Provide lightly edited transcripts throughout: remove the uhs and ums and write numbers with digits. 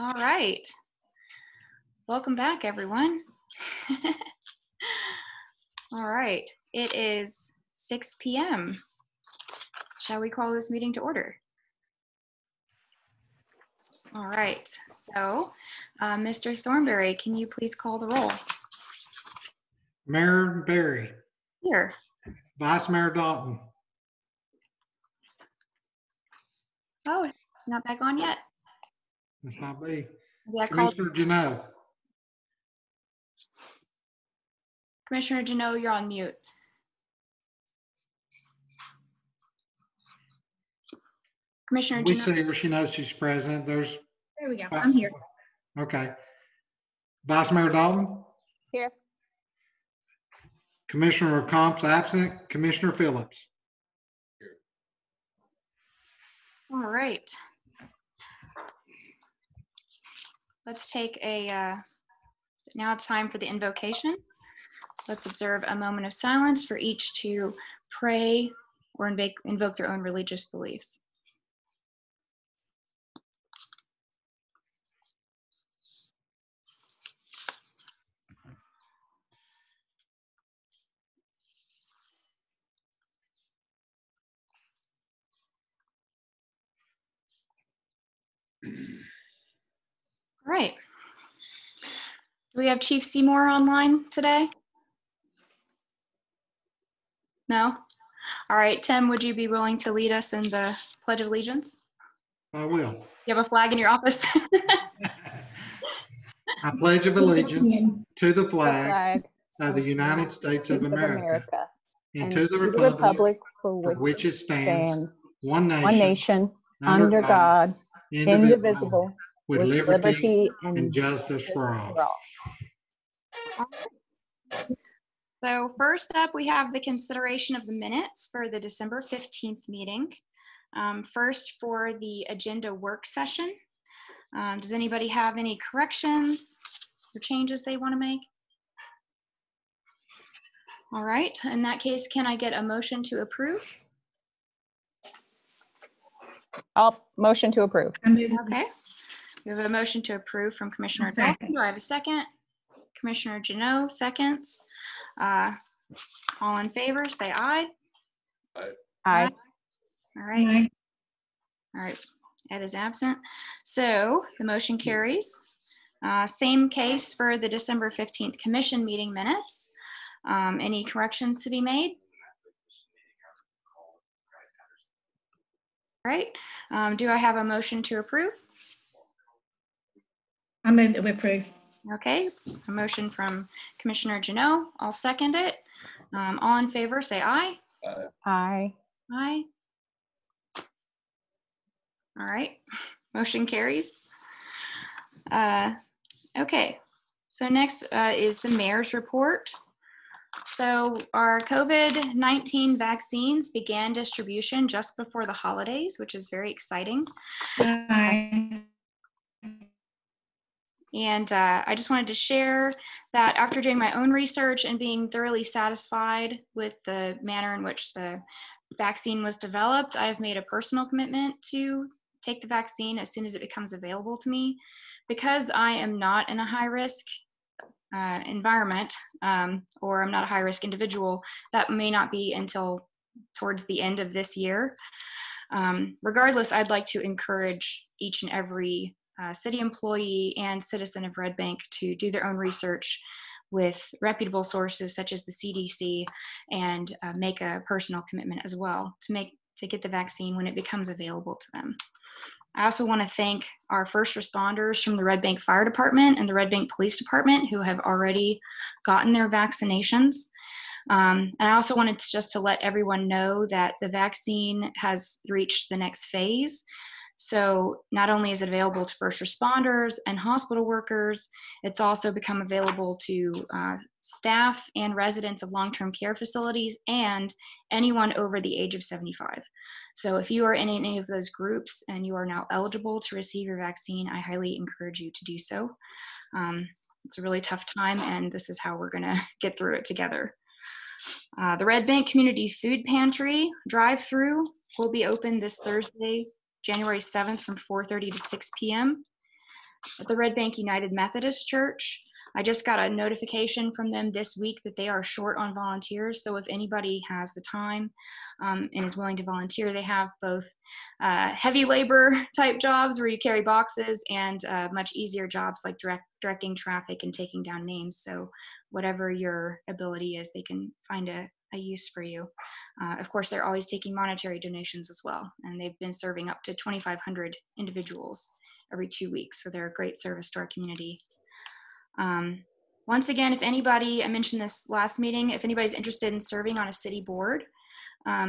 All right. Welcome back, everyone. All right. It is 6 p.m. Shall we call this meeting to order? All right. So, Mr. Thornberry, can you please call the roll? Mayor Berry. Here. Vice Mayor Dalton. Oh, it's not back on yet. That's not me. Maybe I called Commissioner Janot. Commissioner Janot, you're on mute. Commissioner We Janot. see her. She knows she's present. There we go. I'm here. Okay. Vice Mayor Dalton. Here. Commissioner Comp's absent. Commissioner Phillips. All right. Let's take now it's time for the invocation. Let's observe a moment of silence for each to pray or invoke their own religious beliefs. All right. Do we have Chief Seymour online today? No? All right, Tim, would you be willing to lead us in the Pledge of Allegiance? I will. You have a flag in your office? I pledge of allegiance to the flag of the United States of America and to the republic for which it stands, one nation, under God, indivisible, with liberty and justice for all. So first up, we have the consideration of the minutes for the December 15th meeting. First, for the agenda work session. Does anybody have any corrections or changes they want to make? All right, in that case, can I get a motion to approve? I'll motion to approve. Okay, we have a motion to approve from Commissioner Dalton. Do I have a second? Commissioner Janot, seconds. All in favor, say aye. Aye. All right. Aye. All right, Ed is absent. So the motion carries. Same case for the December 15th commission meeting minutes. Any corrections to be made? All right, do I have a motion to approve? I move that we approve. Okay, a motion from Commissioner Janot. I'll second it. All in favor, say aye. Aye. Aye. All right, motion carries. Okay, so next is the mayor's report. So our COVID-19 vaccines began distribution just before the holidays, which is very exciting. Aye. And I just wanted to share that after doing my own research and being thoroughly satisfied with the manner in which the vaccine was developed, I have made a personal commitment to take the vaccine as soon as it becomes available to me. Because I am not in a high-risk environment, or I'm not a high-risk individual, that may not be until towards the end of this year. Regardless, I'd like to encourage each and every city employee and citizen of Red Bank to do their own research with reputable sources such as the CDC and make a personal commitment as well to get the vaccine when it becomes available to them. I also want to thank our first responders from the Red Bank Fire Department and the Red Bank Police Department who have already gotten their vaccinations. And I also wanted to let everyone know that the vaccine has reached the next phase. So not only is it available to first responders and hospital workers, it's also become available to staff and residents of long-term care facilities and anyone over the age of 75. So if you are in any of those groups and you are now eligible to receive your vaccine, I highly encourage you to do so. It's a really tough time, and this is how we're gonna get through it together. The Red Bank Community Food Pantry drive-through will be open this Thursday, January 7th from 4:30 to 6 p.m. at the Red Bank United Methodist Church. I just got a notification from them this week that they are short on volunteers. So if anybody has the time and is willing to volunteer, they have both heavy labor type jobs where you carry boxes and much easier jobs like directing traffic and taking down names. So whatever your ability is, they can find a use for you. Of course, they're always taking monetary donations as well. And they've been serving up to 2,500 individuals every 2 weeks. So they're a great service to our community. Once again, if anybody, I mentioned this last meeting, if anybody's interested in serving on a city board,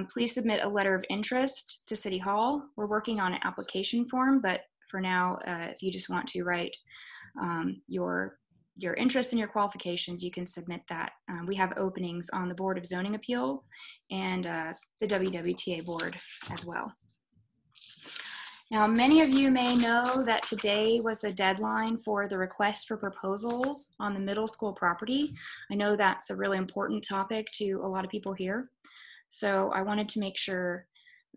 please submit a letter of interest to City Hall. We're working on an application form, but for now, if you just want to write your interest and your qualifications, you can submit that. We have openings on the Board of Zoning Appeal and the WWTA board as well. Now, many of you may know that today was the deadline for the request for proposals on the middle school property. I know that's a really important topic to a lot of people here. So I wanted to make sure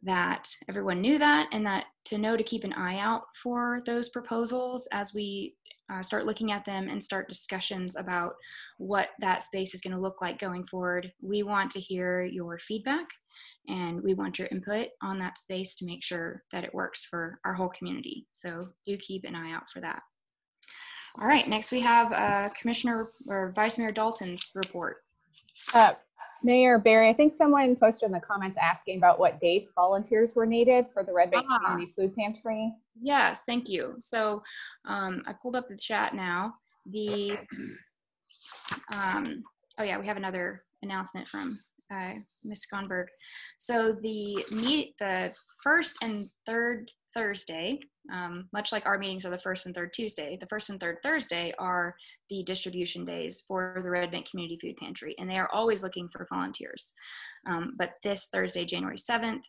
that everyone knew that, and that to know to keep an eye out for those proposals as we start looking at them and start discussions about what that space is going to look like going forward. We want to hear your feedback, and we want your input on that space to make sure that it works for our whole community. So do keep an eye out for that. All right, next we have Commissioner or Vice Mayor Dalton's report. Mayor Barry, I think someone posted in the comments asking about what dates volunteers were needed for the Red Bank Community Food Pantry. Yes, thank you. So I pulled up the chat now. The oh yeah, we have another announcement from Ms. Skonberg. So the first and third Thursday, much like our meetings are the first and third Tuesday, the first and third Thursday are the distribution days for the Red Bank Community Food Pantry, and they are always looking for volunteers. But this Thursday, January 7th,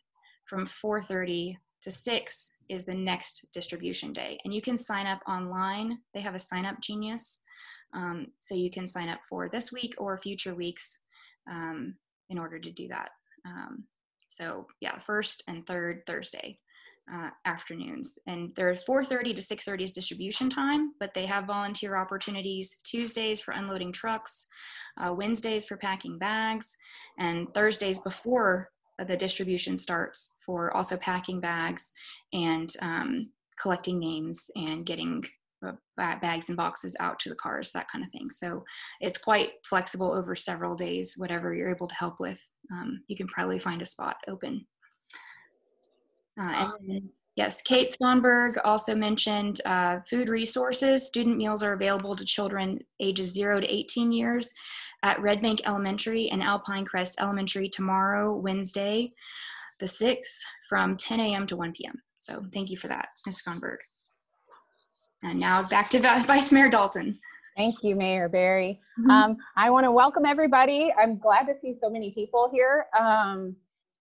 from 4:30 to 6 is the next distribution day, and you can sign up online. They have a sign up genius, so you can sign up for this week or future weeks in order to do that. So yeah, first and third Thursday afternoons, and they're 4:30 to 6:30 is distribution time, but they have volunteer opportunities Tuesdays for unloading trucks, Wednesdays for packing bags, and Thursdays before the distribution starts for also packing bags and collecting names and getting bags and boxes out to the cars, that kind of thing. So it's quite flexible over several days. Whatever you're able to help with, you can probably find a spot open. And then, yes, Kate Skonberg also mentioned food resources. Student meals are available to children ages 0 to 18 years at Red Bank Elementary and Alpine Crest Elementary tomorrow, Wednesday, the 6th, from 10 a.m. to 1 p.m. So thank you for that, Ms. Skonberg. And now back to Vice Mayor Dalton. Thank you, Mayor Barry. I want to welcome everybody. I'm glad to see so many people here.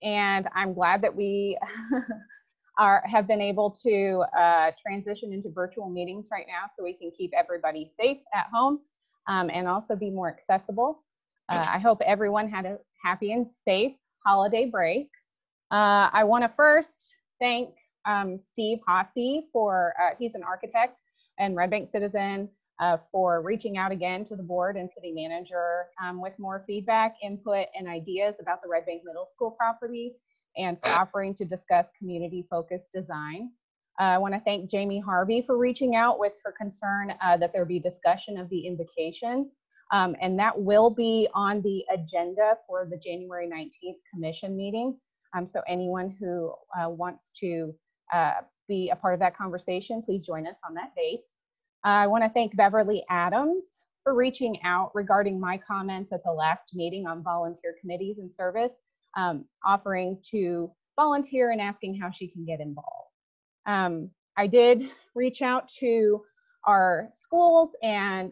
And I'm glad that we have been able to transition into virtual meetings right now so we can keep everybody safe at home and also be more accessible. I hope everyone had a happy and safe holiday break. I want to first thank Steve Haase for, he's an architect and Red Bank citizen, for reaching out again to the board and city manager with more feedback, input, and ideas about the Red Bank Middle School property, and for offering to discuss community-focused design. I want to thank Jamie Harvey for reaching out with her concern that there be discussion of the invocation, and that will be on the agenda for the January 19th commission meeting. So anyone who wants to be a part of that conversation, please join us on that date. I want to thank Beverly Adams for reaching out regarding my comments at the last meeting on volunteer committees and service, offering to volunteer and asking how she can get involved. I did reach out to our schools and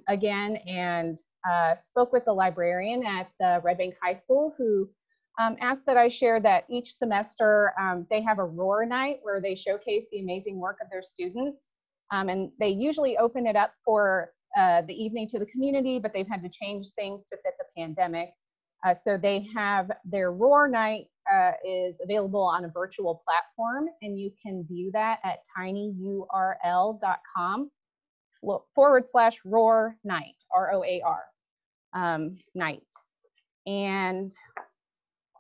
spoke with the librarian at the Red Bank High School, who asked that I share that each semester they have a Roar Night where they showcase the amazing work of their students. And they usually open it up for the evening to the community, but they've had to change things to fit the pandemic. So they have their Roar Night is available on a virtual platform, and you can view that at tinyurl.com. /ROAR night, ROAR night. And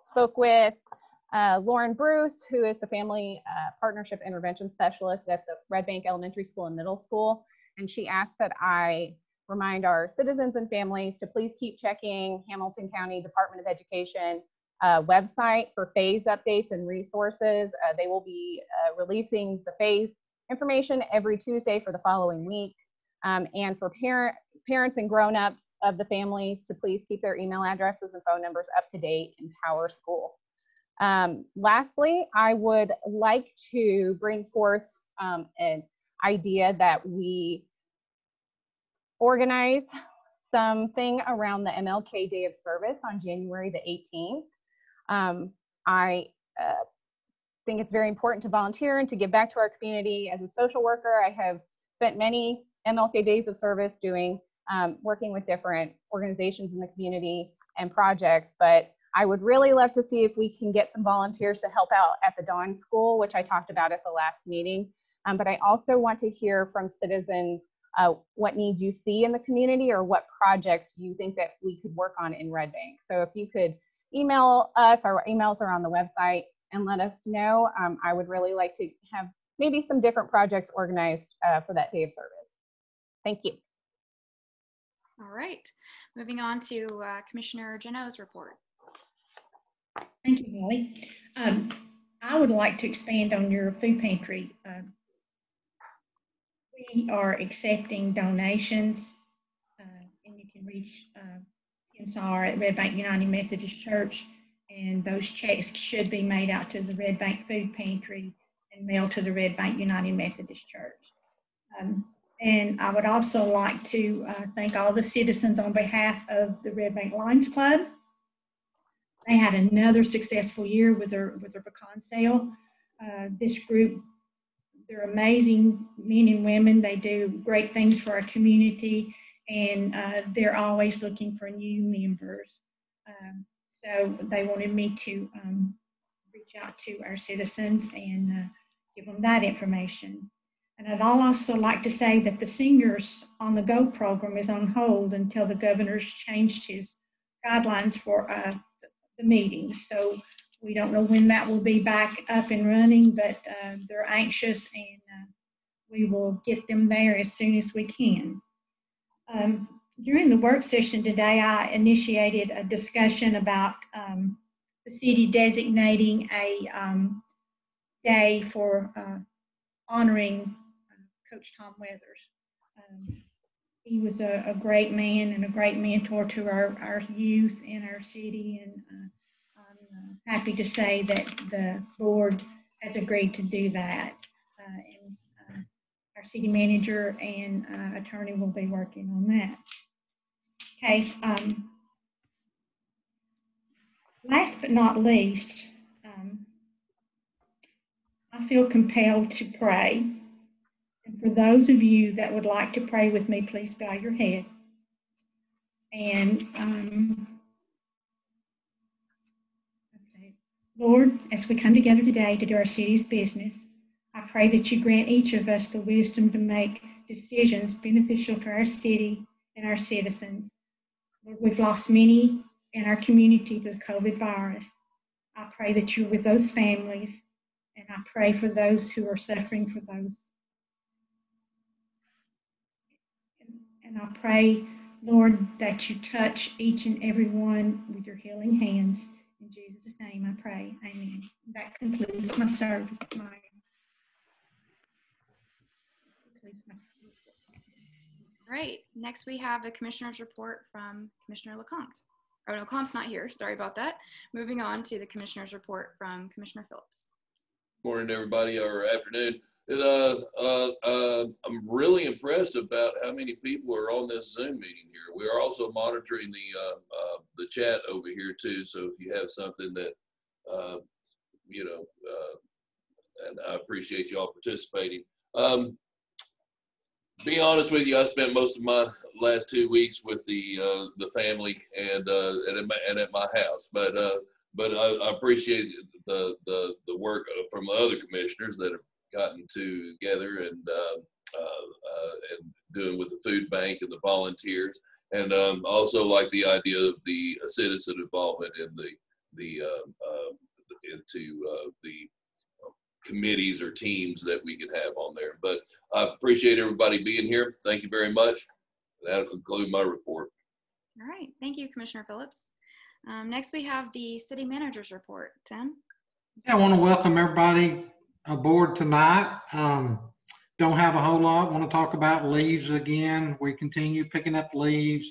spoke with Lauren Bruce, who is the Family Partnership Intervention Specialist at the Red Bank Elementary School and Middle School. And she asked that I remind our citizens and families to please keep checking Hamilton County Department of Education website for phase updates and resources. They will be releasing the phase information every Tuesday for the following week. And for parents and grown-ups of the families to please keep their email addresses and phone numbers up to date in PowerSchool. Lastly, I would like to bring forth an idea that we organize something around the MLK Day of Service on January the 18th. I think it's very important to volunteer and to give back to our community. As a social worker, I have spent many MLK Days of Service doing working with different organizations in the community and projects, but I would really love to see if we can get some volunteers to help out at the Dawn School, which I talked about at the last meeting. But I also want to hear from citizens what needs you see in the community or what projects you think that we could work on in Red Bank. So if you could email us, our emails are on the website, and let us know. I would really like to have maybe some different projects organized for that day of service. Thank you. All right, moving on to Commissioner Jeannot's report. Thank you, Molly. I would like to expand on your food pantry. We are accepting donations, and you can reach Tim Saar at Red Bank United Methodist Church, and those checks should be made out to the Red Bank Food Pantry and mailed to the Red Bank United Methodist Church. And I would also like to thank all the citizens on behalf of the Red Bank Lions Club. They had another successful year with their pecan sale. This group, they're amazing men and women. They do great things for our community, and they're always looking for new members. So they wanted me to reach out to our citizens and give them that information. And I'd also like to say that the Seniors on the Go program is on hold until the governor's changed his guidelines for the meetings. So we don't know when that will be back up and running, but they're anxious, and we will get them there as soon as we can. During the work session today, I initiated a discussion about the city designating a day for honoring Coach Tom Weathers. He was a great man and a great mentor to our youth in our city, and I'm happy to say that the board has agreed to do that. And our city manager and attorney will be working on that. Okay. Last but not least, I feel compelled to pray. And for those of you that would like to pray with me, please bow your head. And Lord, as we come together today to do our city's business, I pray that you grant each of us the wisdom to make decisions beneficial to our city and our citizens. Lord, we've lost many in our community to the COVID virus. I pray that you're with those families, and I pray for those who are suffering for those. And I pray, Lord, that you touch each and every one with your healing hands. In Jesus' name I pray, amen. That concludes my service. Right, next we have the Commissioner's report from Commissioner LeCompte. Oh, no, LeCompte's not here, sorry about that. Moving on to the Commissioner's report from Commissioner Phillips. Morning, everybody, or afternoon. I'm really impressed about how many people are on this Zoom meeting here. We are also monitoring the chat over here too. So if you have something that, and I appreciate you all participating. Be honest with you, I spent most of my last 2 weeks with the family and at my house, but I appreciate the work from the other commissioners that have gotten together, and and doing with the food bank and the volunteers, and also like the idea of the citizen involvement in the committees or teams that we can have on there. But I appreciate everybody being here. Thank you very much. That'll conclude my report. All right, thank you, Commissioner Phillips. Next, we have the city manager's report. Tim? Yeah, I want to welcome everybody aboard tonight. Don't have a whole lot. Want to talk about leaves again. We continue picking up leaves.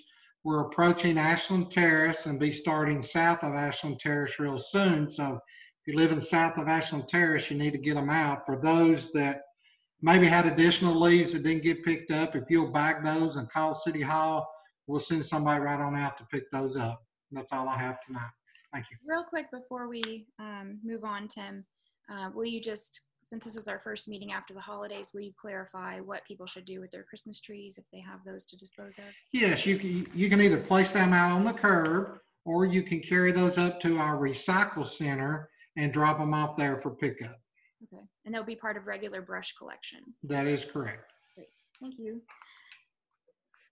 We're approaching Ashland Terrace and be starting south of Ashland Terrace real soon. So if you live in south of Ashland Terrace, you need to get them out. For those that maybe had additional leaves that didn't get picked up, if you'll bag those and call City Hall, we'll send somebody right on out to pick those up. That's all I have tonight. Thank you. Real quick before we move on, Tim, will you just, since this is our first meeting after the holidays, will you clarify what people should do with their Christmas trees if they have those to dispose of? Yes, you can either place them out on the curb, or you can carry those up to our recycle center and drop them off there for pickup. Okay, and they'll be part of regular brush collection. That is correct. Great, thank you,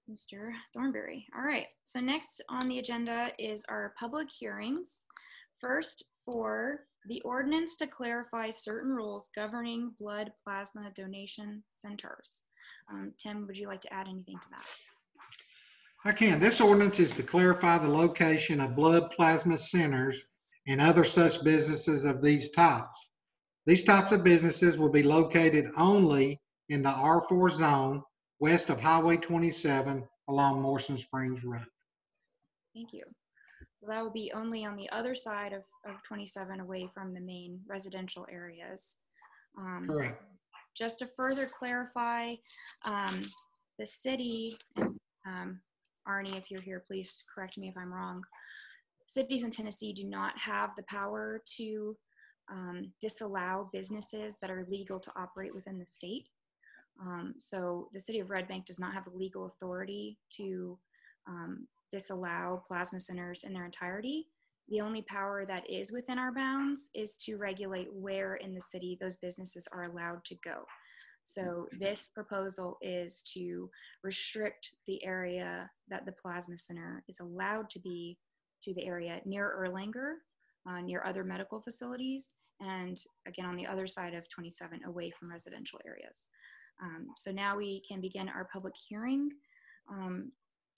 Mr. Thornberry. All right, so next on the agenda is our public hearings. First, for the ordinance to clarify certain rules governing blood plasma donation centers. Tim, would you like to add anything to that? I can. This ordinance is to clarify the location of blood plasma centers and other such businesses of these types. These types of businesses will be located only in the R4 zone west of Highway 27 along Morrison Springs Road. Thank you. So that will be only on the other side of 27 away from the main residential areas. Correct. Just to further clarify, the city, Arnie, if you're here, please correct me if I'm wrong. Cities in Tennessee do not have the power to disallow businesses that are legal to operate within the state. So the city of Red Bank does not have the legal authority to disallow plasma centers in their entirety. The only power that is within our bounds is to regulate where in the city those businesses are allowed to go. So this proposal is to restrict the area that the plasma center is allowed to be to the area near Erlanger, near other medical facilities, and again on the other side of 27 away from residential areas. So now we can begin our public hearing.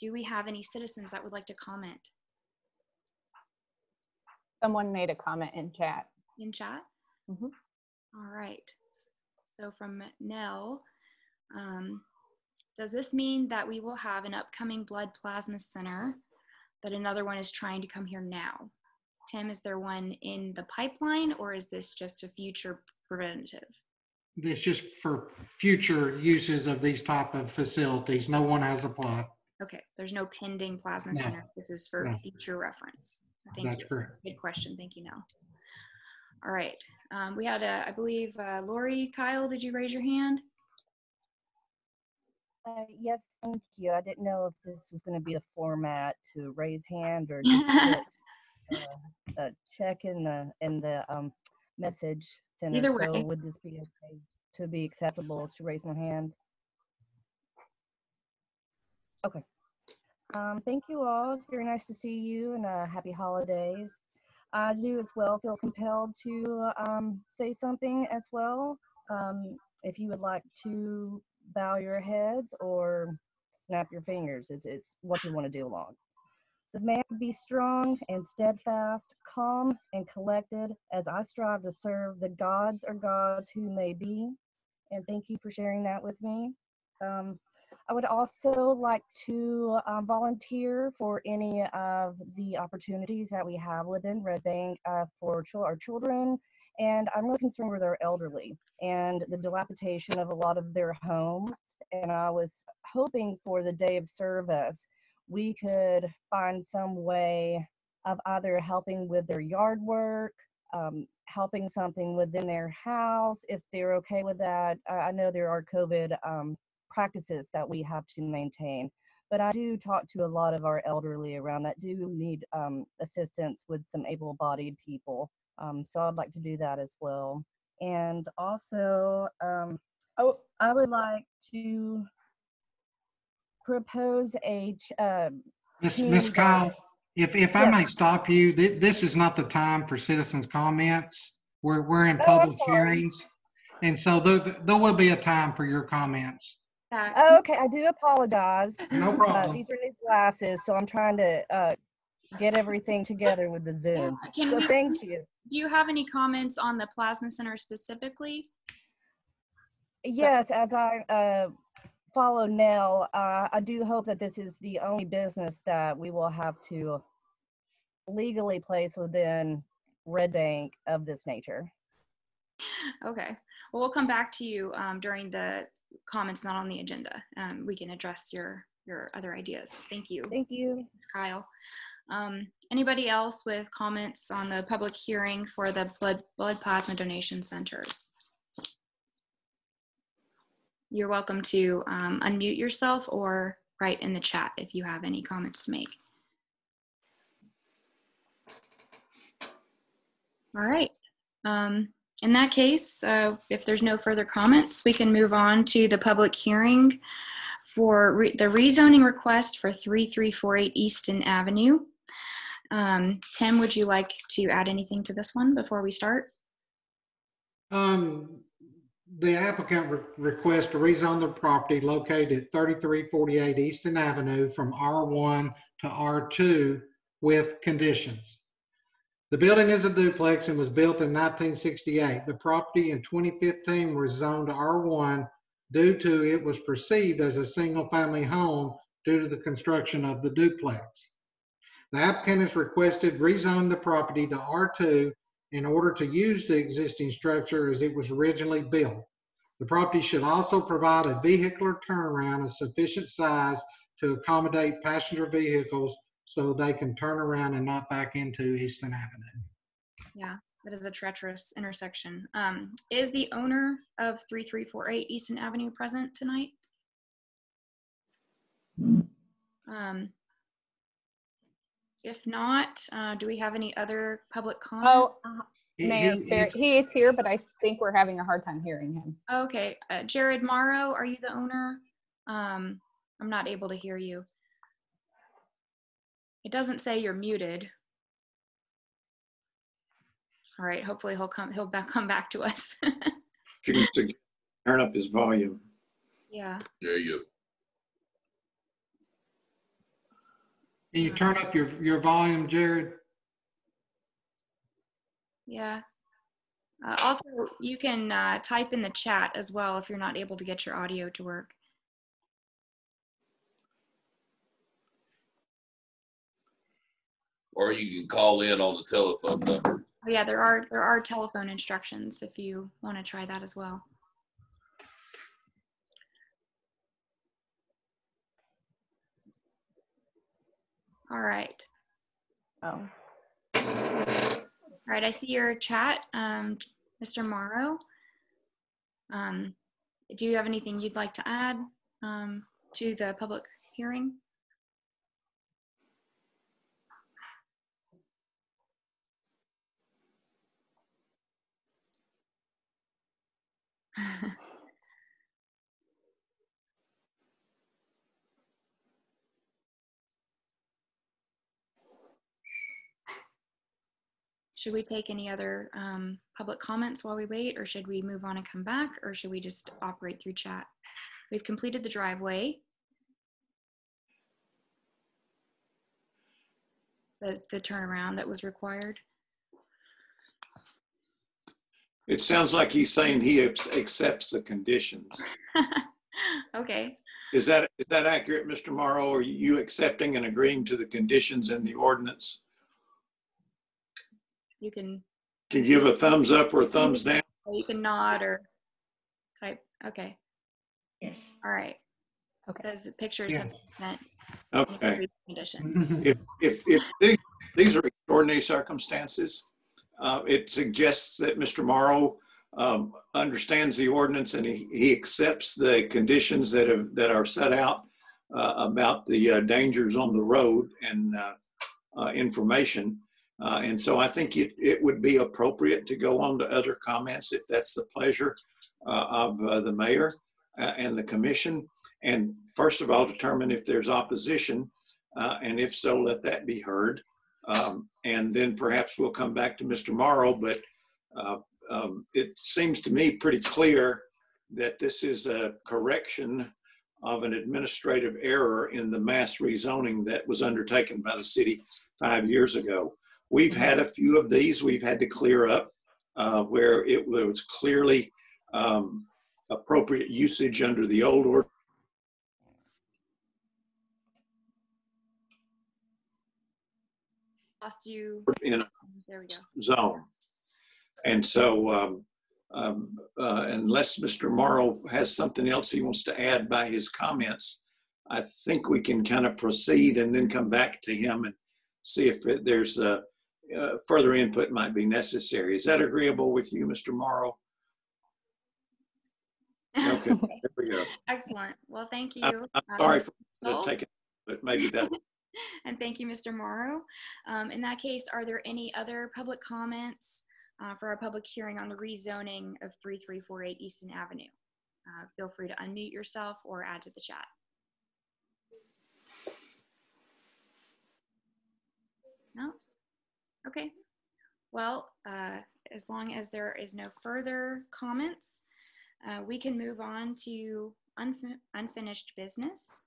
Do we have any citizens that would like to comment? Someone made a comment in chat. In chat? Mm-hmm. All right. So from Nell, does this mean that we will have an upcoming blood plasma center, that another one is trying to come here now? Tim, is there one in the pipeline, or is this just a future preventative? This just for future uses of these type of facilities. No one has applied. Okay, there's no pending plasma center. This is for future reference. Thank you. That's correct. That's a good question. Thank you, Nell. All right. We had, I believe, Lori, Kyle, did you raise your hand? Yes, thank you. I didn't know if this was going to be a format to raise hand or just put check in the message center. Either way. So would this be okay to be acceptable as to raise my hand? Okay. Thank you all. It's very nice to see you, and happy holidays. I do as well feel compelled to say something as well. If you would like to bow your heads or snap your fingers, it's what you want to do along. It says, may I be strong and steadfast, calm and collected as I strive to serve the gods or gods who may be. And thank you for sharing that with me. I would also like to volunteer for any of the opportunities that we have within Red Bank for our children. And I'm really concerned with our elderly and the dilapidation of a lot of their homes. And I was hoping for the day of service, we could find some way of either helping with their yard work, helping something within their house, if they're okay with that. I know there are COVID practices that we have to maintain, but I do talk to a lot of our elderly around that do need assistance with some able-bodied people. So I'd like to do that as well. And also, Oh, I would like to propose a Ms. Kyle, if I may stop you, this is not the time for citizens' comments. We're in public hearings, and so there will be a time for your comments. Okay, I do apologize. No problem. These are new glasses, so I'm trying to get everything together with the Zoom. So thank you. Do you have any comments on the Plasma Center specifically? Yes, as I follow Nell, I do hope that this is the only business that we will have to legally place within Red Bank of this nature. Okay, well, we'll come back to you during the comments not on the agenda. We can address your other ideas. Thank you. Thank you. Thanks, Kyle. Anybody else with comments on the public hearing for the blood plasma donation centers? You're welcome to unmute yourself or write in the chat if you have any comments to make. All right. In that case, if there's no further comments, we can move on to the public hearing for the rezoning request for 3348 Easton Avenue. Tim, would you like to add anything to this one before we start? The applicant requests to rezone the property located at 3348 Easton Avenue from R1 to R2 with conditions. The building is a duplex and was built in 1968. The property in 2015 was zoned to R1 due to it was perceived as a single-family home due to the construction of the duplex. The applicant has requested rezone the property to R2 in order to use the existing structure as it was originally built. The property should also provide a vehicular turnaround of sufficient size to accommodate passenger vehicles so they can turn around and not back into Easton Avenue. Yeah, that is a treacherous intersection. Is the owner of 3348 Easton Avenue present tonight? If not, do we have any other public comments? Oh, Mayor, he is here, but I think we're having a hard time hearing him. Okay, Jared Morrow, are you the owner? I'm not able to hear you. It doesn't say you're muted. All right, hopefully he'll come back to us. You can turn up his volume. Yeah. There you go. Can you turn up your volume, Jared? Yeah. Also, you can type in the chat as well if you're not able to get your audio to work. Or you can call in on the telephone number. Oh yeah, there are telephone instructions if you want to try that as well. All right. Oh. All right, I see your chat, Mr. Morrow. Do you have anything you'd like to add to the public hearing? Should we take any other public comments while we wait, or should we move on and come back, or should we just operate through chat? We've completed the driveway. The turnaround that was required. It sounds like he's saying he accepts the conditions. Okay. Is that accurate, Mr. Morrow? Are you accepting and agreeing to the conditions in the ordinance? You can you give a thumbs up or a thumbs down? You can nod or type. Okay. Yes. All right. Okay. It says pictures have been sent. Okay. Conditions. If these are extraordinary circumstances, it suggests that Mr. Morrow understands the ordinance and he accepts the conditions that are set out about the dangers on the road and information. And so I think it would be appropriate to go on to other comments if that's the pleasure the mayor and the commission. And first of all, determine if there's opposition, and if so, let that be heard. And then perhaps we'll come back to Mr. Morrow, but it seems to me pretty clear that this is a correction of an administrative error in the mass rezoning that was undertaken by the city 5 years ago. We've had a few of these we've had to clear up where it was clearly appropriate usage under the old order. Lost you. In there we go. Zone. And so unless Mr. Morrow has something else he wants to add by his comments, I think we can kind of proceed and then come back to him and see if there's further input might be necessary. Is that agreeable with you, Mr. Morrow? Okay, there we go. Excellent. Well, thank you. I'm sorry for taking, but maybe that. And thank you, Mr. Morrow. In that case, are there any other public comments for our public hearing on the rezoning of 3348 Easton Avenue? Feel free to unmute yourself or add to the chat. No? Okay. Well, as long as there is no further comments, we can move on to unfinished business.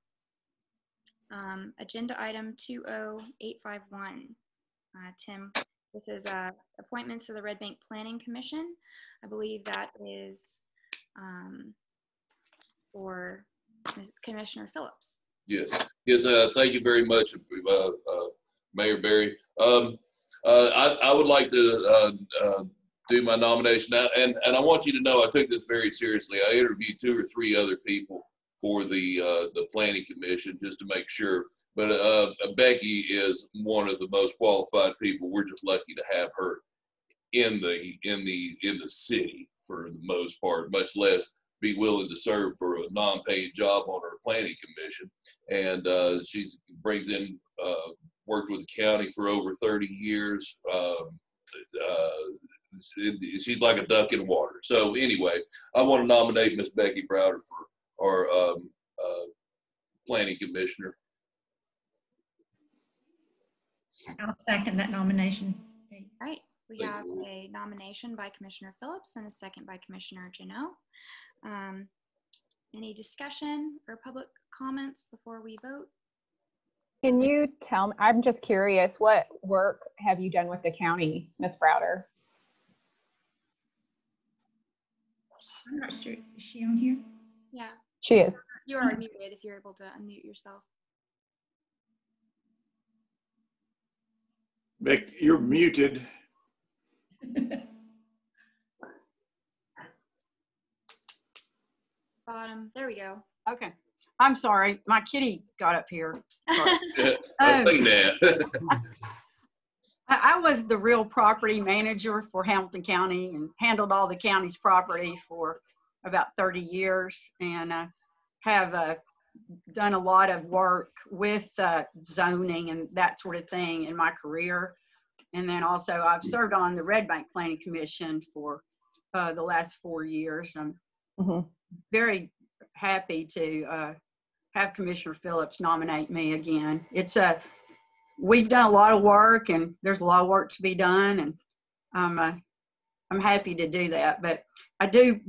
Agenda item 20851. Tim, this is appointments to the Red Bank Planning Commission. I believe that is for Commissioner Phillips. Yes. Yes. Thank you very much, Mayor Berry. I would like to do my nomination now, and I want you to know I took this very seriously. I interviewed 2 or 3 other people for the Planning Commission just to make sure. But Becky is one of the most qualified people. We're just lucky to have her in the city for the most part, much less be willing to serve for a non-paid job on her Planning Commission. And she brings in worked with the county for over 30 years. She's like a duck in water. So anyway, I want to nominate Miss Becky Browder for our Planning Commissioner. I'll second that nomination. All right, we have a nomination by Commissioner Phillips and a second by Commissioner Jeannot. Any discussion or public comments before we vote? Can you tell me, I'm just curious, what work have you done with the county, Ms. Browder? I'm not sure, is she on here? Yeah. She is. You are muted if you're able to unmute yourself. Beck, you're muted. Bottom, there we go. Okay. I'm sorry, my kitty got up here. I was thinking that. I was the real property manager for Hamilton County and handled all the county's property for about 30 years, and have done a lot of work with zoning and that sort of thing in my career. And then also I've served on the Red Bank Planning Commission for the last 4 years. I'm very happy to have Commissioner Phillips nominate me again. We've done a lot of work, and there's a lot of work to be done, and I'm happy to do that. But I do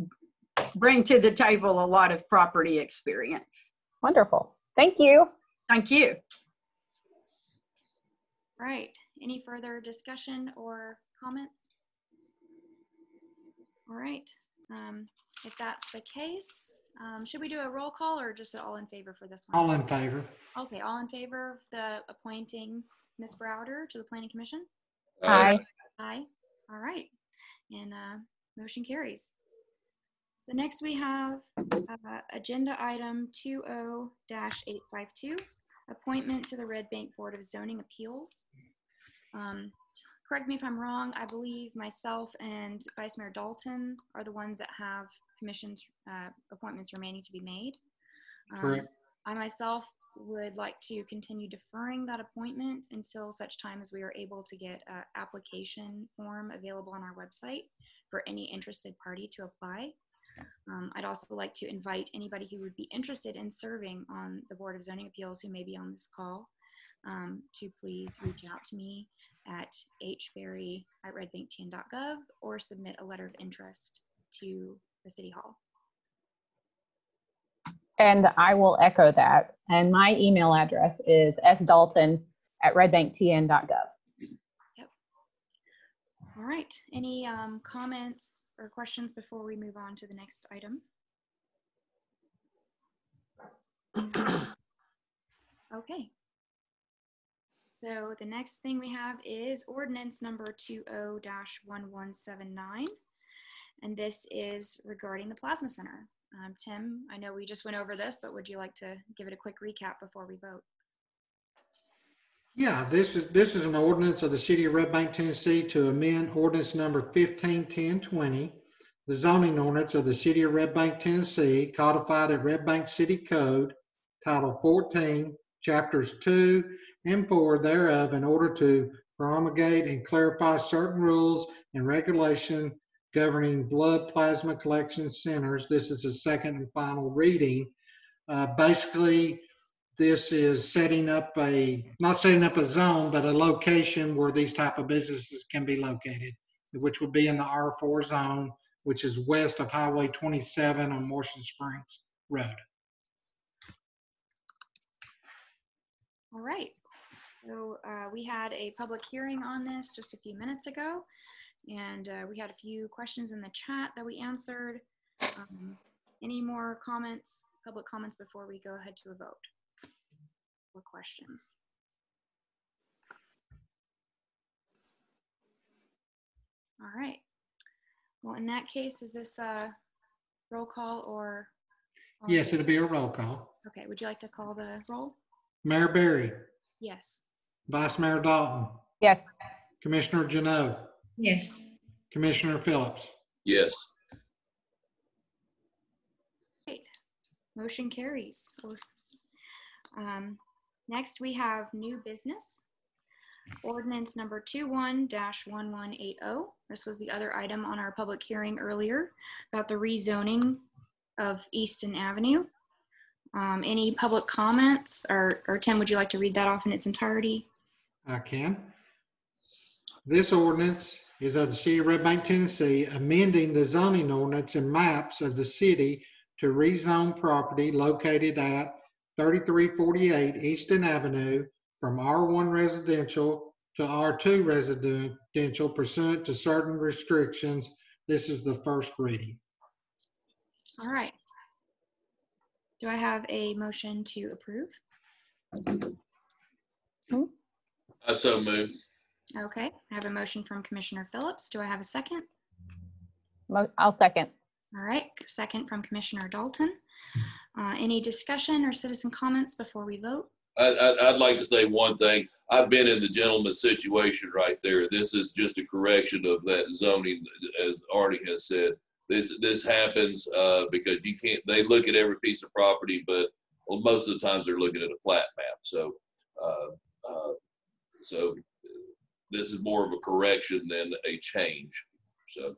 bring to the table a lot of property experience. Wonderful. Thank you. Thank you. All right. Any further discussion or comments? All right. If that's the case, should we do a roll call or just all in favor for this one? All in favor. Okay, all in favor of the appointing Ms. Browder to the Planning Commission? Aye. Aye. All right. And motion carries. So next we have agenda item 20-852, appointment to the Red Bank Board of Zoning Appeals. Correct me if I'm wrong, I believe myself and Vice Mayor Dalton are the ones that have commission's appointments remaining to be made. Correct. I myself would like to continue deferring that appointment until such time as we are able to get an application form available on our website for any interested party to apply. I'd also like to invite anybody who would be interested in serving on the Board of Zoning Appeals who may be on this call to please reach out to me at hberry@redbanktn.gov or submit a letter of interest to the City Hall. And I will echo that. And my email address is sdalton@redbanktn.gov. Yep. All right. Any comments or questions before we move on to the next item? Okay. So the next thing we have is ordinance number 20-1179. And this is regarding the Plasma Center. Tim, I know we just went over this, but would you like to give it a quick recap before we vote? Yeah, this is an ordinance of the City of Red Bank, Tennessee to amend ordinance number 151020, the zoning ordinance of the City of Red Bank, Tennessee, codified at Red Bank City Code, Title 14, Chapters 2 and 4 thereof, in order to promulgate and clarify certain rules and regulations governing blood plasma collection centers. This is the second and final reading. Basically, this is not setting up a zone, but a location where these type of businesses can be located, which would be in the R4 zone, which is west of Highway 27 on Morrison Springs Road. All right. So we had a public hearing on this just a few minutes ago, and we had a few questions in the chat that we answered. Any more comments, public comments before we go ahead to a vote? Or questions? All right. Well, in that case, is this a roll call or? Yes, it'll be a roll call. Okay. Would you like to call the roll? Mayor Berry. Yes. Vice Mayor Dalton. Yes. Commissioner Jeannot. Yes. Commissioner Phillips. Yes. Great. Motion carries. Next, we have new business. Ordinance number 21-1180. This was the other item on our public hearing earlier about the rezoning of Easton Avenue. Any public comments, or Tim, would you like to read that off in its entirety? I can. This ordinance is of the City of Red Bank, Tennessee, amending the zoning ordinance and maps of the city to rezone property located at 3348 Easton Avenue from R1 residential to R2 residential pursuant to certain restrictions. This is the first reading. All right. Do I have a motion to approve? I so move. Okay, I have a motion from Commissioner Phillips. Do I have a second? I'll second. All right, second from Commissioner Dalton. Any discussion or citizen comments before we vote? I'd like to say one thing. I've been in the gentleman's situation right there. This is just a correction of that zoning, as Artie has said. This happens because you can't. They look at every piece of property, but well, most of the times they're looking at a plat map. So, so this is more of a correction than a change. So,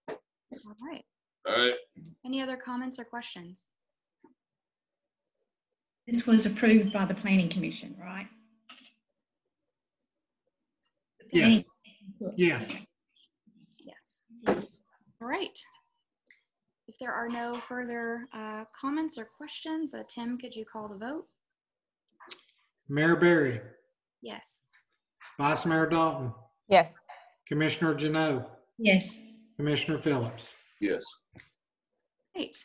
all right. All right. Any other comments or questions? This was approved by the Planning Commission, right? Yes. Yes. Yes. All right. If there are no further comments or questions, Tim, could you call the vote? Mayor Berry. Yes. Vice Mayor Dalton. Yes. Commissioner Jeannot. Yes. Commissioner Phillips. Yes. Great.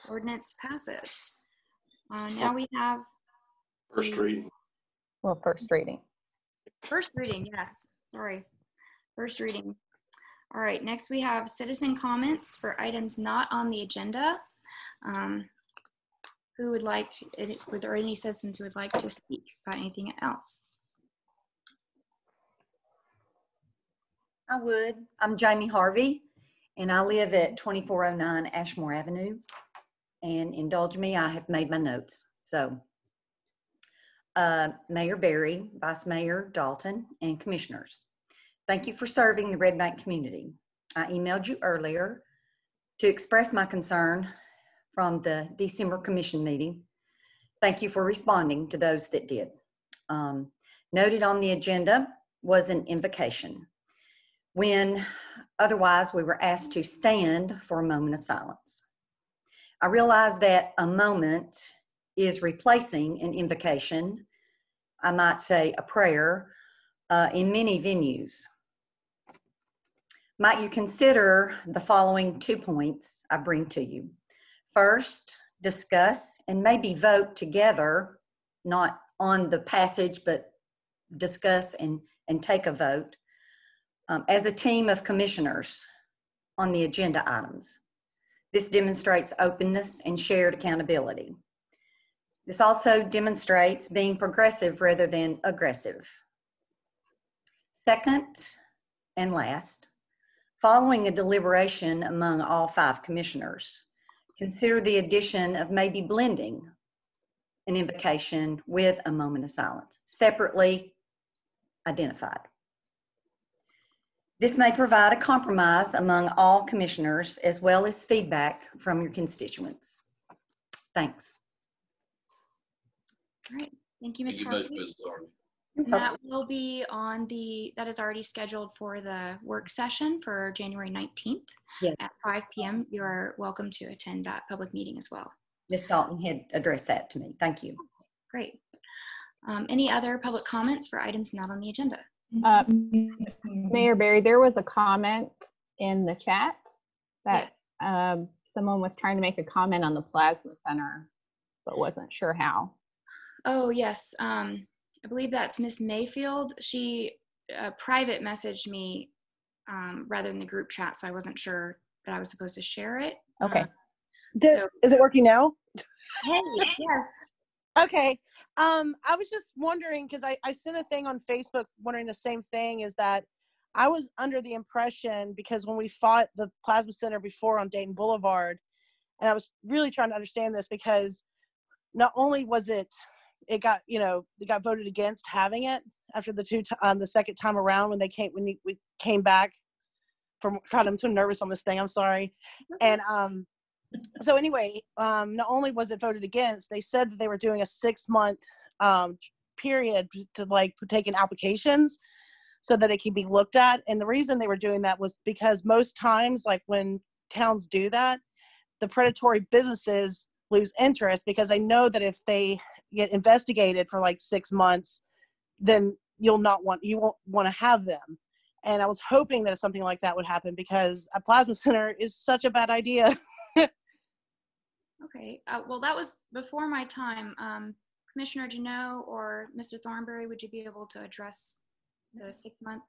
Ordinance passes. Now we have First reading. Well, first reading. First reading, yes. Sorry. First reading. All right, next we have citizen comments for items not on the agenda. Who would like, were there any citizens who would like to speak about anything else? I would. I'm Jamie Harvey, and I live at 2409 Ashmore Avenue. And indulge me, I have made my notes. So, Mayor Berry, Vice Mayor Dalton, and Commissioners, thank you for serving the Red Bank community. I emailed you earlier to express my concern from the December commission meeting. Thank you for responding to those that did. Noted on the agenda was an invocation, when otherwise we were asked to stand for a moment of silence. I realize that a moment is replacing an invocation, I might say a prayer, in many venues. Might you consider the following 2 points I bring to you. First, discuss and maybe vote together, not on the passage, but discuss and take a vote as a team of commissioners on the agenda items. This demonstrates openness and shared accountability. This also demonstrates being progressive rather than aggressive. Second and last, following a deliberation among all 5 commissioners, consider the addition of maybe blending an invocation with a moment of silence, separately identified. This may provide a compromise among all commissioners as well as feedback from your constituents. Thanks. All right, thank you, Ms. Thank you much, Harvey. Ms. Harvey. And that will be on that is already scheduled for the work session for January 19th Yes. at 5 p.m. You are welcome to attend that public meeting as well. Ms. Dalton had addressed that to me. Thank you. Great. Any other public comments for items not on the agenda? Mayor Barry, there was a comment in the chat that someone was trying to make a comment on the Plasma Center, but wasn't sure how. Oh, yes. I believe that's Miss Mayfield. She private messaged me rather than the group chat, so I wasn't sure that I was supposed to share it. Okay. Is it working now? Hey, yes. Okay. I was just wondering, because I sent a thing on Facebook wondering the same thing, is that I was under the impression, because when we fought the Plasma Center before on Dayton Boulevard, and I was really trying to understand this, because not only was it got voted against having it after the second time around when we came back from, God, I'm so nervous on this thing, I'm sorry. And so anyway, not only was it voted against, they said that they were doing a 6-month period to take in applications so that it can be looked at. And the reason they were doing that was because most times, like when towns do that, the predatory businesses lose interest, because they know that if they get investigated for 6 months, then you won't want to have them. And I was hoping that something like that would happen, because a plasma center is such a bad idea. Okay, well, that was before my time. Commissioner Jeannot or Mr. Thornberry, would you be able to address the 6-month?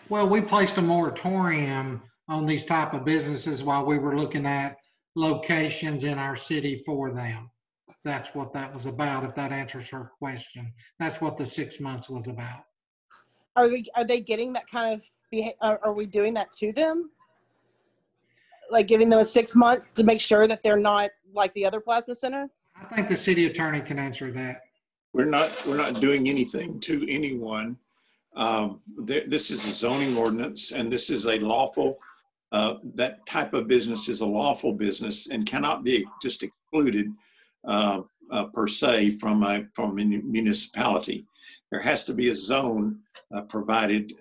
Well, we placed a moratorium on these type of businesses while we were looking at locations in our city for them. That's what that was about, if that answers her question. That's what the 6 months was about. Are they getting that kind of are we doing that to them? Like giving them a 6 months to make sure that they're not like the other plasma center? I think the city attorney can answer that. We're not doing anything to anyone. This is a zoning ordinance, and this is a lawful, that type of business is a lawful business and cannot be just excluded per se from a municipality. There has to be a zone provided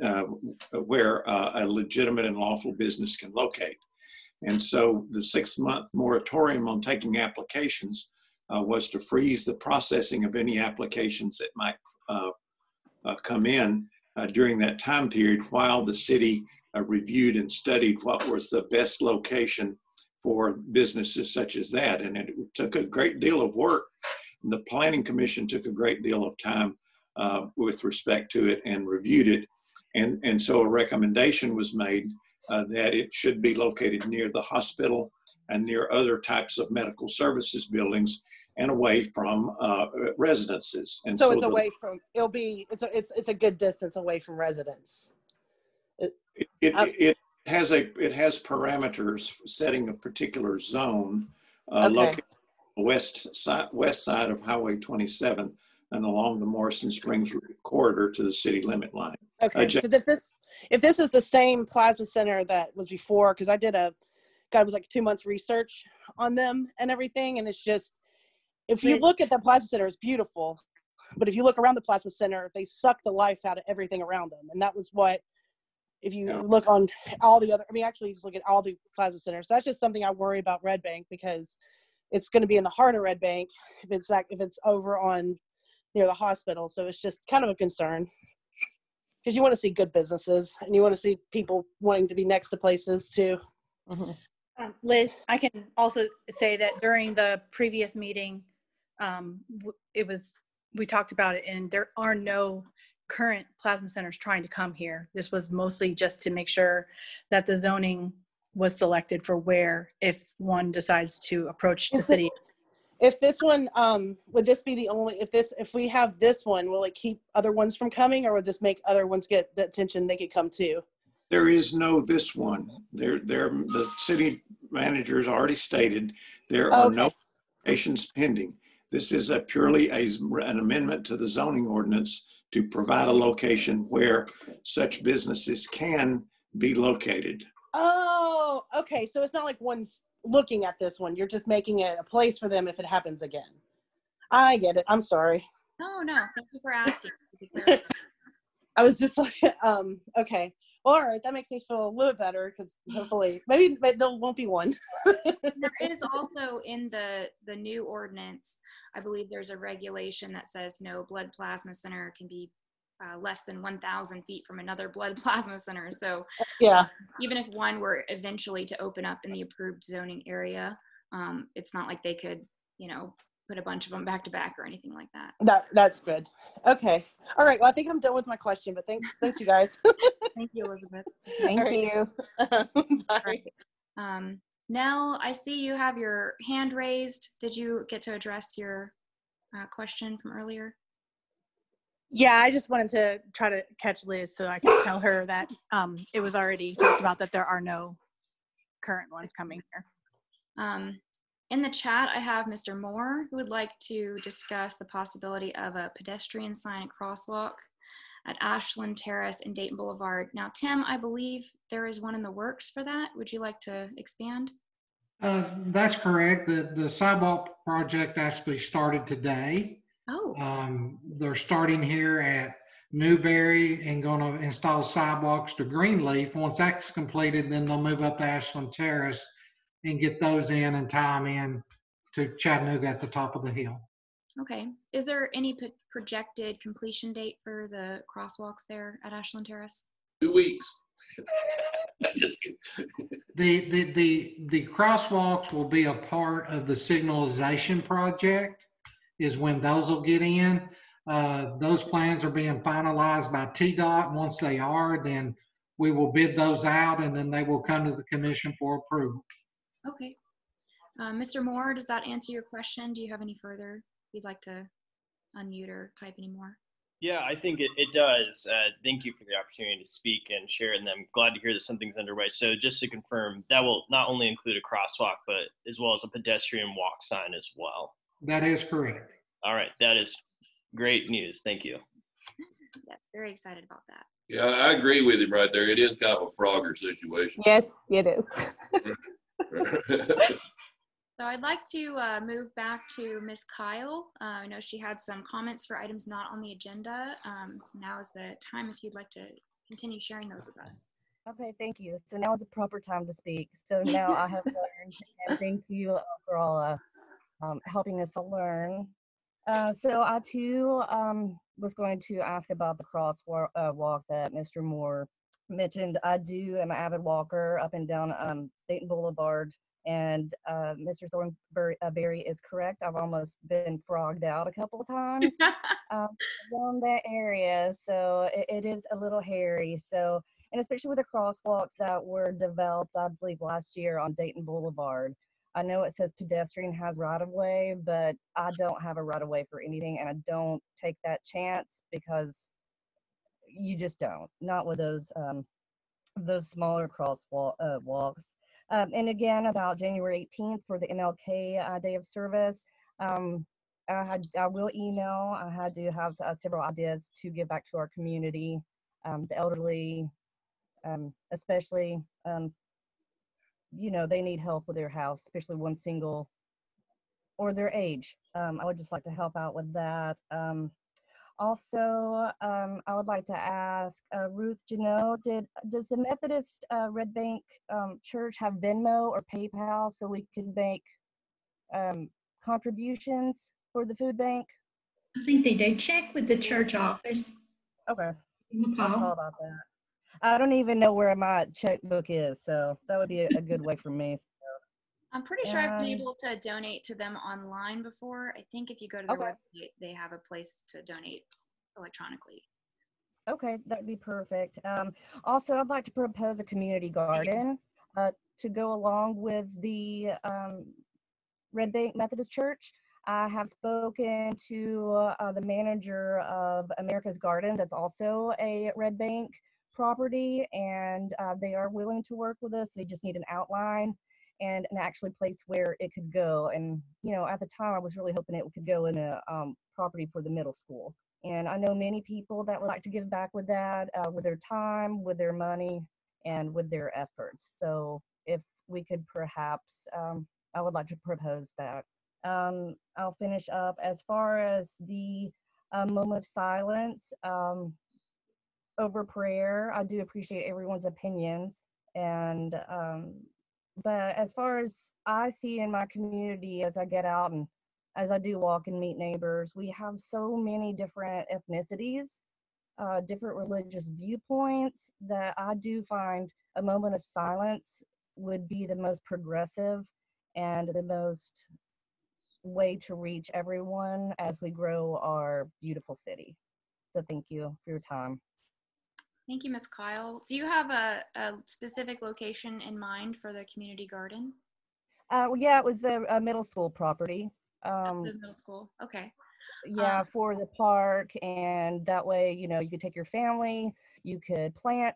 where a legitimate and lawful business can locate. And so the 6-month moratorium on taking applications was to freeze the processing of any applications that might come in during that time period, while the city reviewed and studied what was the best location for businesses such as that. And it took a great deal of work. The Planning Commission took a great deal of time with respect to it and reviewed it. And so a recommendation was made that it should be located near the hospital and near other types of medical services buildings and away from residences. And so it's away from, it's a good distance away from residents. It has parameters setting a particular zone located on the west side of Highway 27 and along the Morrison Springs corridor to the city limit line. Okay, because if this is the same plasma center that was before, because I did a God, it was like 2 months research on them and everything. And it's just, if you look at the plasma center, it's beautiful. But if you look around the plasma center, they suck the life out of everything around them. And that was what, if you look on all the other, I mean, actually just look at all the plasma centers. That's just something I worry about Red Bank, because it's going to be in the heart of Red Bank if it's over on near the hospital. So it's just kind of a concern, because you want to see good businesses and you want to see people wanting to be next to places too. Mm-hmm. Liz, I can also say that during the previous meeting, we talked about it, and there are no current plasma centers trying to come here. This was mostly just to make sure that the zoning was selected for where, if one decides to approach the city. If this one, would this be the only, if we have this one, will it keep other ones from coming, or would this make other ones get the attention they could come to? There is no this one. The city manager's already stated there are no applications pending. This is purely an amendment to the zoning ordinance to provide a location where such businesses can be located. Oh, okay. So it's not like one's looking at this one. You're just making it a place for them if it happens again. I get it. I'm sorry. No, thank you for asking. I was just like, okay. Well, all right. That makes me feel a little bit better, because hopefully, maybe there won't be one. There is also in the new ordinance, I believe there's a regulation that says no blood plasma center can be less than 1,000 feet from another blood plasma center. So yeah, even if one were eventually to open up in the approved zoning area, it's not like they could, put a bunch of them back to back or anything like that. That's good. Okay. All right. Well, I think I'm done with my question, but thanks you guys. Thank you, Elizabeth. Thank you. Bye. Right. Nell, I see you have your hand raised. Did you get to address your question from earlier? Yeah, I just wanted to try to catch Liz so I could tell her that it was already talked about that there are no current ones coming here. In the chat, I have Mr. Moore, who would like to discuss the possibility of a pedestrian sign and crosswalk at Ashland Terrace and Dayton Boulevard. Now, Tim, I believe there is one in the works for that. Would you like to expand? That's correct. The sidewalk project actually started today. Oh. They're starting here at Newberry and going to install sidewalks to Greenleaf. Once that's completed, then they'll move up to Ashland Terrace and get those in and tie them in to Chattanooga at the top of the hill. Okay. Is there any projected completion date for the crosswalks there at Ashland Terrace? 2 weeks. Just kidding. The crosswalks will be a part of the signalization project, is when those will get in. Those plans are being finalized by TDOT. Once they are, then we will bid those out, and then they will come to the commission for approval. Okay. Mr. Moore, does that answer your question? Do you have any further you'd like to unmute or type any more? Yeah, I think it does. Thank you for the opportunity to speak and share, and I'm glad to hear that something's underway. So just to confirm, that will not only include a crosswalk, but as well as a pedestrian walk sign as well. That is correct. All right, that is great news. Thank you. Yes, very excited about that. Yeah, I agree with him right there. It is kind of a Frogger situation. Yes, it is. So I'd like to move back to Ms. Kyle. I know she had some comments for items not on the agenda. Now is the time if you'd like to continue sharing those with us. Okay, thank you. So now is the proper time to speak. So now I have learned, and thank you for all helping us to learn. So I too was going to ask about the crosswalk that Mr. Moore mentioned. I am an avid walker up and down Dayton Boulevard, and Mr. Thornberry is correct. I've almost been frogged out a couple of times around that area, so it is a little hairy. So, and especially with the crosswalks that were developed, I believe last year on Dayton Boulevard. I know it says pedestrian has right-of-way, but I don't have a right-of-way for anything, and I don't take that chance because you just don't. Not with those smaller crosswalks. And again, about January 18th for the MLK Day of Service, I will email. I do have several ideas to give back to our community, the elderly, especially. you know, they need help with their house, especially one single or their age. I would just like to help out with that. Also, I would like to ask Ruth Janelle, does the Methodist Red Bank Church have Venmo or PayPal so we could make contributions for the food bank? I think they do. Check with the church office. Okay. I'll call about that. I don't even know where my checkbook is, so that would be a good way for me. So. I'm pretty sure I've been able to donate to them online before. I think if you go to their website, they have a place to donate electronically. Okay, that would be perfect. Also, I'd like to propose a community garden to go along with the Red Bank Methodist Church. I have spoken to the manager of America's Garden, that's also a Red Bank property, and they are willing to work with us. They just need an outline and an actual place where it could go. And, you know, at the time I was really hoping it could go in a property for the middle school. And I know many people that would like to give back with that, with their time, with their money, and with their efforts. So if we could perhaps, I would like to propose that. I'll finish up as far as the moment of silence over prayer. I do appreciate everyone's opinions, and but as far as I see in my community, as I get out and as I do walk and meet neighbors, we have so many different ethnicities, different religious viewpoints, that I do find a moment of silence would be the most progressive and the most way to reach everyone as we grow our beautiful city. So thank you for your time. Thank you, Ms. Kyle. Do you have a specific location in mind for the community garden? Well, yeah, it was a middle school property. The middle school, okay. Yeah, for the park, and that way, you know, you could take your family, you could plant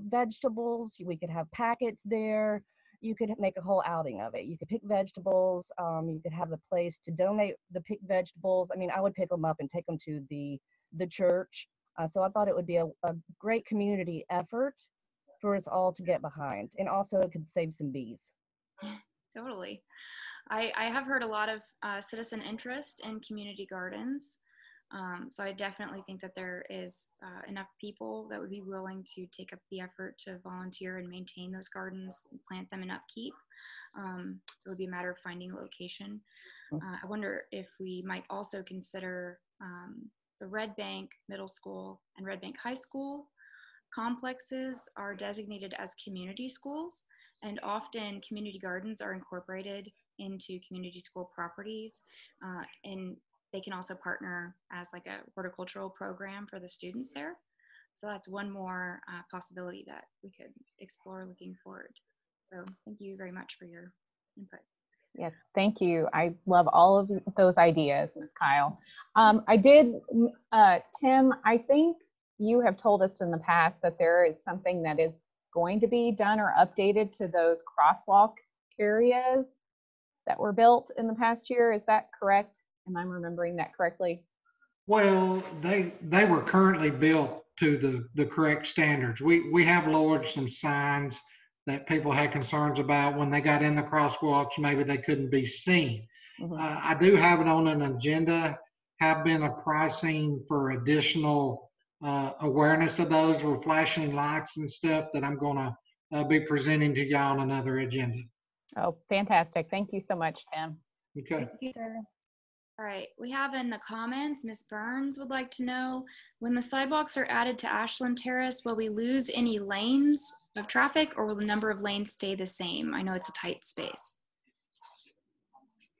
vegetables, we could have packets there, you could make a whole outing of it. You could pick vegetables, you could have a place to donate the picked vegetables. I mean, I would pick them up and take them to the church. So I thought it would be a great community effort for us all to get behind. And also it could save some bees. Totally. I have heard a lot of citizen interest in community gardens. So I definitely think that there is enough people that would be willing to take up the effort to volunteer and maintain those gardens, and plant them, and upkeep. It would be a matter of finding a location. I wonder if we might also consider the Red Bank Middle School and Red Bank High School complexes are designated as community schools, and often community gardens are incorporated into community school properties, and they can also partner as like a horticultural program for the students there. So that's one more possibility that we could explore looking forward. So thank you very much for your input. Yes, thank you. I love all of those ideas, Ms. Kyle. Tim, I think you have told us in the past that there is something that is going to be done or updated to those crosswalk areas that were built in the past year. Is that correct? Am I remembering that correctly? Well, they were currently built to the correct standards. We have lowered some signs that people had concerns about when they got in the crosswalks. Maybe they couldn't be seen. Mm-hmm. I do have it on an agenda, have been a pricing for additional awareness of those with flashing lights and stuff that I'm going to be presenting to y'all on another agenda. Oh, fantastic. Thank you so much, Tim. Okay. Thank you, sir. All right, we have in the comments, Ms. Burns would like to know, when the sidewalks are added to Ashland Terrace, will we lose any lanes of traffic, or will the number of lanes stay the same? I know it's a tight space.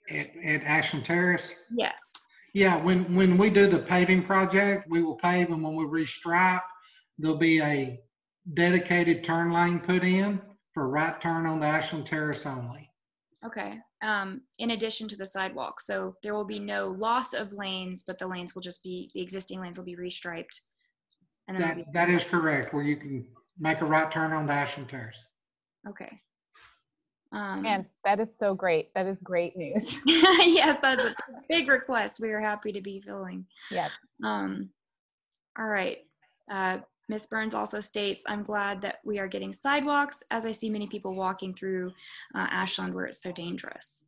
At Ashland Terrace? Yes. Yeah, when we do the paving project, we will pave, and when we restripe, there'll be a dedicated turn lane put in for right turn on the Ashland Terrace only. Okay. In addition to the sidewalk, so there will be no loss of lanes, but the lanes will just be, the existing lanes will be restriped. And then that is correct, where you can make a right turn on the Ashland Terrace. Okay. And that is so great. That is great news. Yes, that's a big request. We are happy to be filling. Yes. All right. Ms. Burns also states, I'm glad that we are getting sidewalks as I see many people walking through Ashland where it's so dangerous.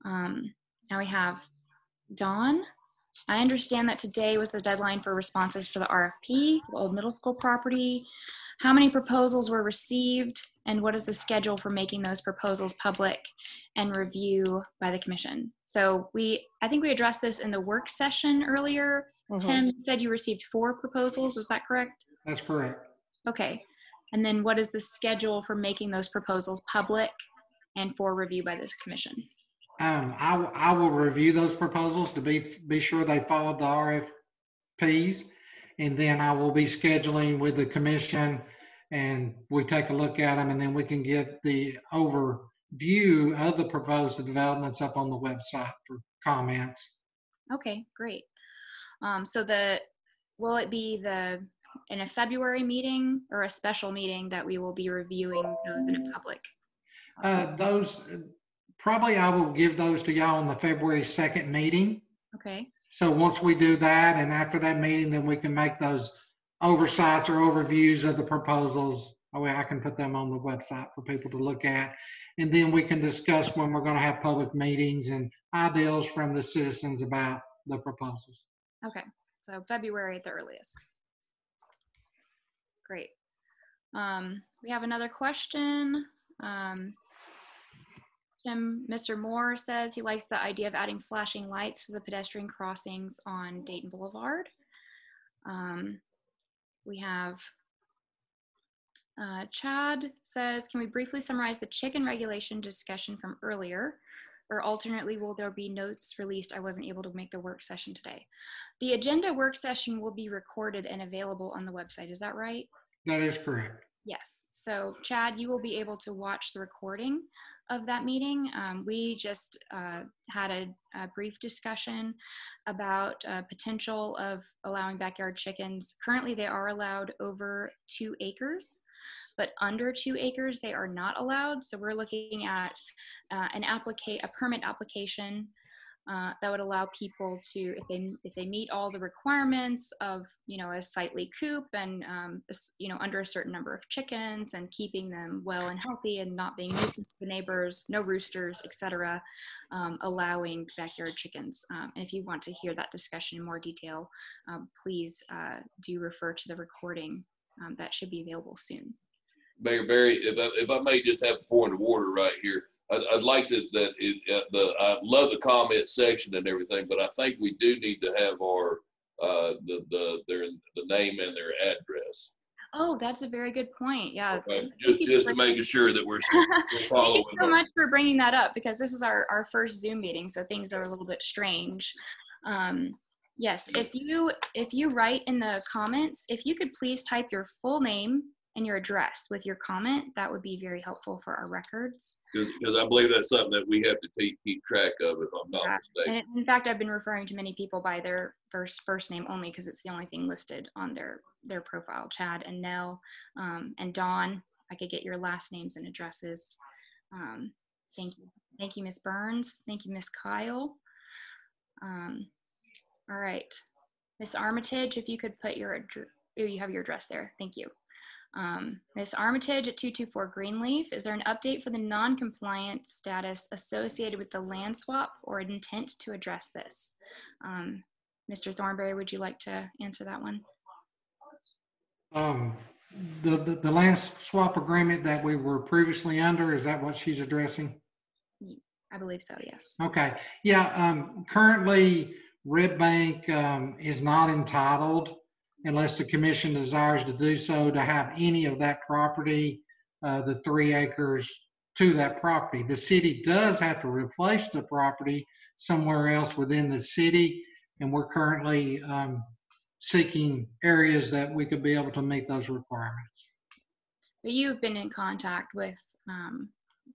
Now we have Dawn. I understand that today was the deadline for responses for the RFP, the old middle school property. How many proposals were received and what is the schedule for making those proposals public and review by the commission? So I think we addressed this in the work session earlier. Tim, you said you received 4 proposals, is that correct? That's correct. Okay, and then what is the schedule for making those proposals public and for review by this commission? I will review those proposals to be sure they follow the RFPs, and then I will be scheduling with the commission, and we take a look at them, and then we can get the overview of the proposed developments up on the website for comments. Okay, great. So will it be in a February meeting or a special meeting that we will be reviewing those in a public? Probably I will give those to y'all on the February 2nd meeting. Okay. So once we do that, and after that meeting, then we can make those oversights or overviews of the proposals. That way I can put them on the website for people to look at. And then we can discuss when we're going to have public meetings and ideas from the citizens about the proposals. Okay, so February at the earliest. Great. We have another question. Mr. Moore says he likes the idea of adding flashing lights to the pedestrian crossings on Dayton Boulevard. We have Chad says, can we briefly summarize the chicken regulation discussion from earlier? Or alternately, will there be notes released? I wasn't able to make the work session today. The agenda work session will be recorded and available on the website. Is that right? That is correct. Yes. So Chad, you will be able to watch the recording of that meeting. We just had a brief discussion about potential of allowing backyard chickens. Currently, they are allowed over 2 acres, but under 2 acres, they are not allowed. So we're looking at a permit application that would allow people to, if they meet all the requirements of, a sightly coop and, under a certain number of chickens and keeping them well and healthy and not being nuisance to the neighbors, no roosters, etc., allowing backyard chickens. And if you want to hear that discussion in more detail, please do refer to the recording that should be available soon. Mayor Barry, if I may just have a point of order right here. I'd like to I love the comment section and everything, but I think we do need to have our the name and their address. Oh, that's a very good point. Yeah. Okay. Just to make sure that we're following. Thank you so much for bringing that up, because this is our first Zoom meeting, so things are a little bit strange. Yes, if you write in the comments, if you could please type your full name and your address with your comment, that would be very helpful for our records. Because I believe that's something that we have to keep track of, if I'm not mistaken. And in fact, I've been referring to many people by their first name only, because it's the only thing listed on their profile. Chad and Nell and Dawn. I could get your last names and addresses. Thank you. Thank you, Ms. Burns. Thank you, Ms. Kyle. All right. Ms. Armitage, if you could put you have your address there. Thank you. Ms. Armitage at 224 Greenleaf, is there an update for the non-compliant status associated with the land swap or an intent to address this? Mr. Thornberry, would you like to answer that one? The land swap agreement that we were previously under, is that what she's addressing? I believe so, yes. Okay. Yeah, currently Red Bank is not entitled, unless the commission desires to do so, to have any of that property, the 3 acres, to that property. The city does have to replace the property somewhere else within the city, and we're currently seeking areas that we could be able to meet those requirements. But you've been in contact with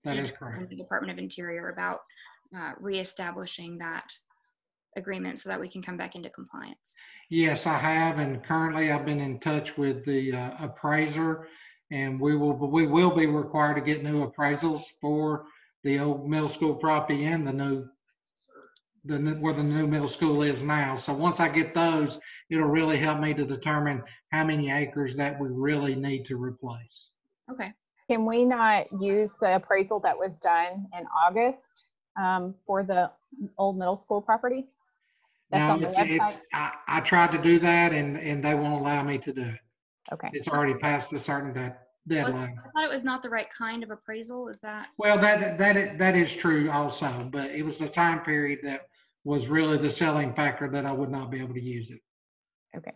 that is correct. The Department of Interior about reestablishing that agreement so that we can come back into compliance. Yes, I have, and currently I've been in touch with the appraiser, and we will be required to get new appraisals for the old middle school property and the where the new middle school is now. So once I get those, it'll really help me to determine how many acres that we really need to replace. Okay. Can we not use the appraisal that was done in August for the old middle school property? That's No, on the website? I tried to do that and they won't allow me to do it. Okay. It's already past a certain deadline. I thought it was not the right kind of appraisal. Is that? Well, that is true also, but it was the time period that was really the selling factor that I would not be able to use it. Okay.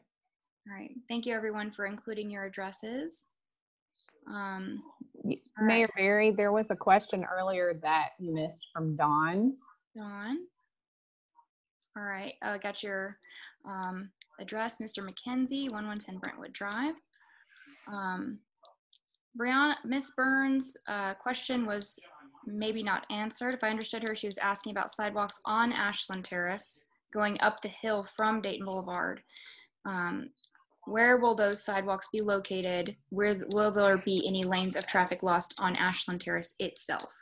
All right. Thank you everyone for including your addresses. Mayor Barry, there was a question earlier that you missed from Dawn. Dawn. All right. I got your address, Mr. McKenzie, 1110 Brentwood Drive. Brianna, Miss Burns' question was maybe not answered. If I understood her, she was asking about sidewalks on Ashland Terrace going up the hill from Dayton Boulevard. Where will those sidewalks be located? Where will there be any lanes of traffic lost on Ashland Terrace itself?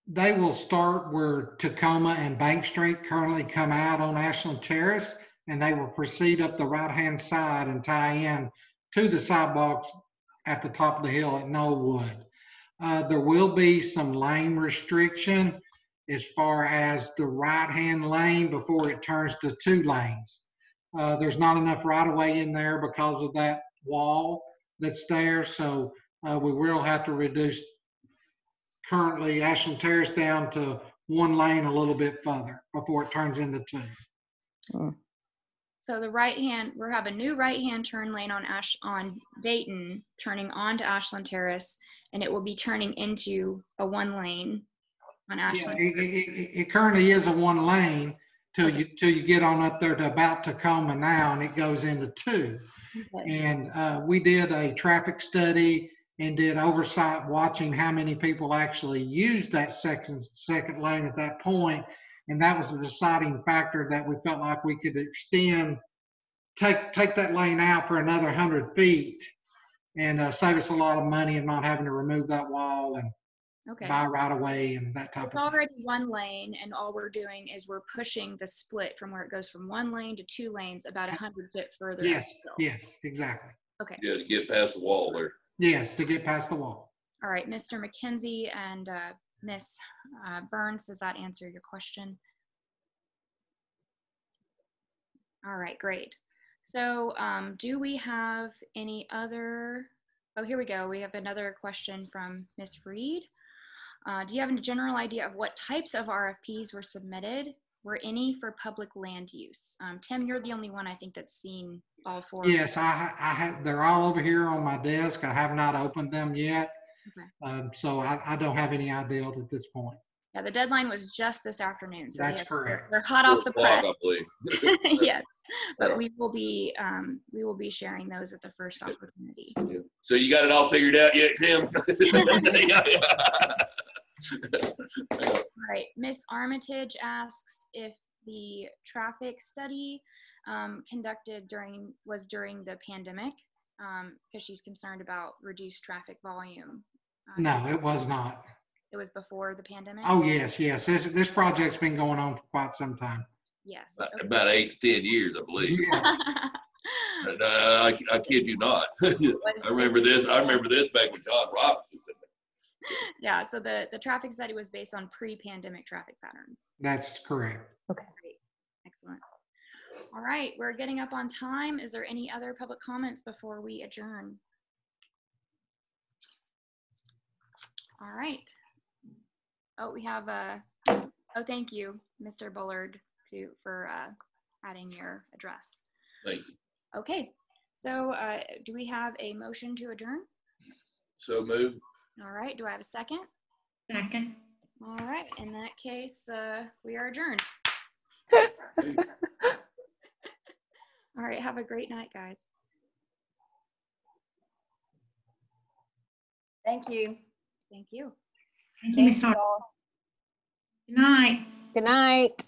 They will start where Tacoma and Bank Street currently come out on Ashland Terrace, and they will proceed up the right-hand side and tie in to the sidewalks at the top of the hill at Knollwood. There will be some lane restriction as far as the right-hand lane before it turns to 2 lanes. There's not enough right-of-way in there because of that wall that's there, so we will have to reduce currently Ashland Terrace down to 1 lane a little bit further before it turns into 2. So the right-hand, we'll have a new right-hand turn lane on Dayton, turning onto Ashland Terrace, and it will be turning into a 1 lane on Ashland. Yeah, it currently is a 1 lane till you get on up there to about Tacoma now, and it goes into 2. Okay. And we did a traffic study and did oversight watching how many people actually used that second lane at that point. And that was a deciding factor that we felt like we could extend, take that lane out for another 100 feet and save us a lot of money and not having to remove that wall and buy right away and that type of thing. It's already 1 lane, and all we're doing is we're pushing the split from where it goes from 1 lane to 2 lanes about 100 feet further. Yes, yes, exactly. Okay. Yeah, to get past the wall there. Yes, to get past the wall. All right, Mr. McKenzie and Miss Burns, does that answer your question? All right, great. So do we have any other, oh, here we go. We have another question from Miss Reed. Do you have a general idea of what types of RFPs were submitted? Were any for public land use? Tim, you're the only one I think that's seen all 4. Yes, I have. They're all over here on my desk. I have not opened them yet. Okay. So I don't have any idea at this point. Yeah, the deadline was just this afternoon. So that's correct. They're hot off the press. Yes, but yeah. we will be sharing those at the first opportunity. Yeah. So you got it all figured out yet, Tim? All right, Miss Armitage asks if the traffic study conducted was during the pandemic, because she's concerned about reduced traffic volume. No, it was not. It was before the pandemic? Oh, yes, yes. This project's been going on for quite some time. Yes. About 8 to 10 years, I believe. Yeah. I kid you not. I remember this back when John Robinson said that. Yeah, so the traffic study was based on pre-pandemic traffic patterns. That's correct. Okay. Great. Excellent. All right, we're getting up on time. Is there any other public comments before we adjourn? All right. Oh, we have oh, thank you, Mr. Bullard, for adding your address. Thank you. Okay, so do we have a motion to adjourn? So moved. All right, do I have a second? Second. All right, in that case, we are adjourned. All right, have a great night, guys. Thank you. Thank you. Thank you, Ms. Hart. Good night. Good night.